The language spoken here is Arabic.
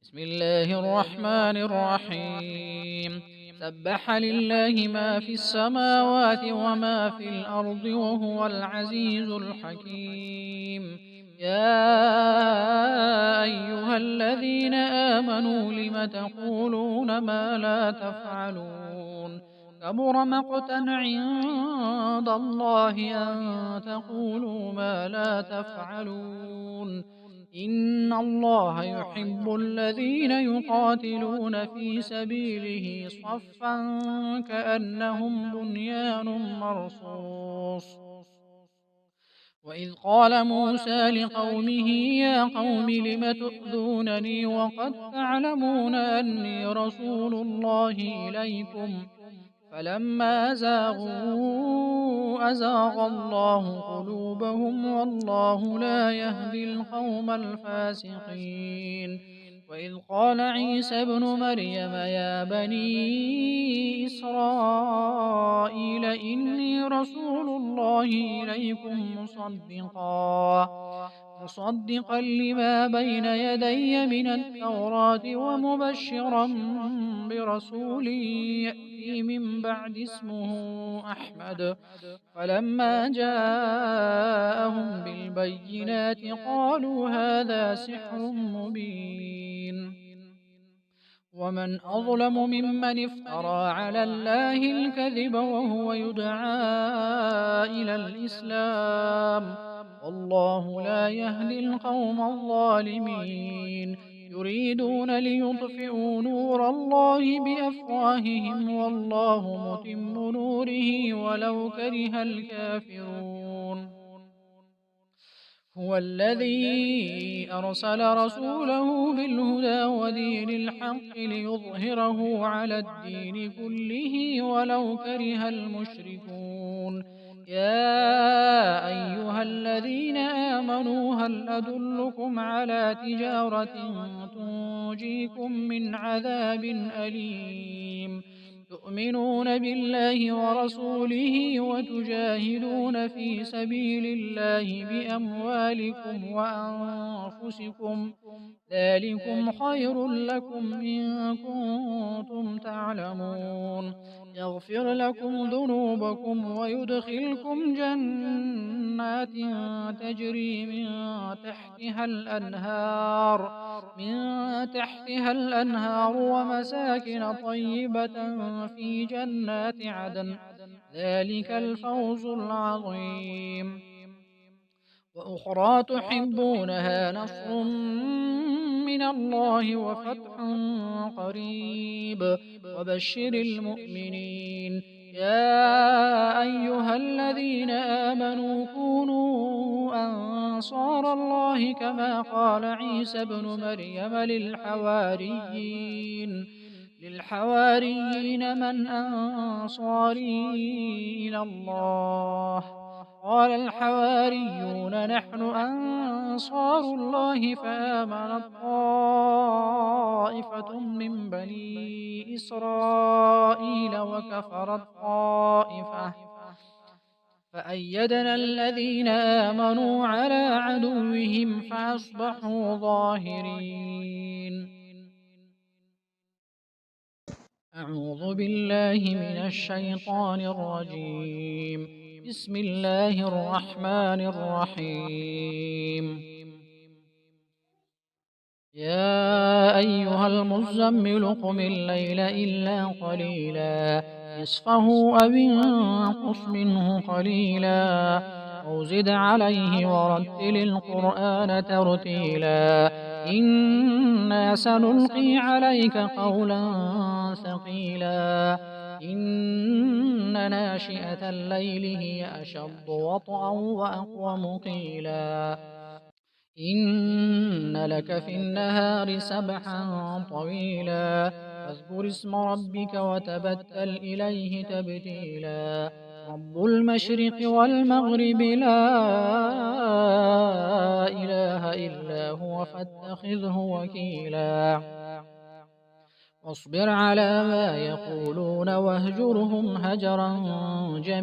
بسم الله الرحمن الرحيم. سبح لله ما في السماوات وما في الأرض وهو العزيز الحكيم. يا أيها الذين آمنوا لم تقولون ما لا تفعلون؟ كبر مقتا عند الله أن تقولوا ما لا تفعلون. إن الله يحب الذين يقاتلون في سبيله صفا كأنهم بنيان مرصوص. وإذ قال موسى لقومه يا قوم لم تؤذونني وقد تعلمون أني رسول الله إليكم فلما زاغوا أزاغ الله قلوبهم والله لا يهدي القوم الفاسقين. وإذ قال عيسى ابن مريم يا بني إسرائيل إني رسول الله إليكم مصدقا لما بين يدي من التوراة ومبشرا برسول يأتي من بعد اسمه أحمد. فلما جاءهم بالبينات قالوا هذا سحر مبين. ومن أظلم ممن افترى على الله الكذب وهو يدعى إلى الإسلام والله لا يهدي القوم الظالمين. يريدون ليطفئوا نور الله بأفواههم والله متم نوره ولو كره الكافرون. هو الذي أرسل رسوله بالهدى ودين الحق ليظهره على الدين كله ولو كره المشركون. يا أيها الذين آمنوا هل أدلكم على تجارة تنجيكم من عذاب أليم تؤمنون بالله ورسوله وتجاهدون في سبيل الله بأموالكم وأنفسكم ذلكم خير لكم إن كنتم تعلمون. يغفر لكم ذنوبكم ويدخلكم جنات تجري من تحتها الأنهار ومساكن طيبة في جنات عدن ذلك الفوز العظيم. وأخرى تحبونها نصر من الله وفتح قريب وبشر المؤمنين. يا أيها الذين آمنوا كونوا أنصار الله كما قال عيسى ابن مريم للحواريين من أنصاري إلى الله؟ قال الحواريون نحن أنصار الله فآمنت طائفة من بني إسرائيل وكفرت طائفة فأيدنا الذين آمنوا على عدوهم فأصبحوا ظاهرين. أعوذ بالله من الشيطان الرجيم. بسم الله الرحمن الرحيم. يا أيها المزمل قم الليل إلا قليلا نصفه أو انقص منه قليلا أو زد عليه ورتل القرآن ترتيلا إنا سنلقي عليك قولا ثقيلا إن ناشئة الليل هي أشد وطئا وأقوم قيلا إن لك في النهار سبحا طويلا فاذكر اسم ربك وتبتل إليه تبتيلا رب المشرق والمغرب لا إله إلا هو فاتخذه وكيلا واصبر على ما يقولون واهجرهم هجرا جميلا.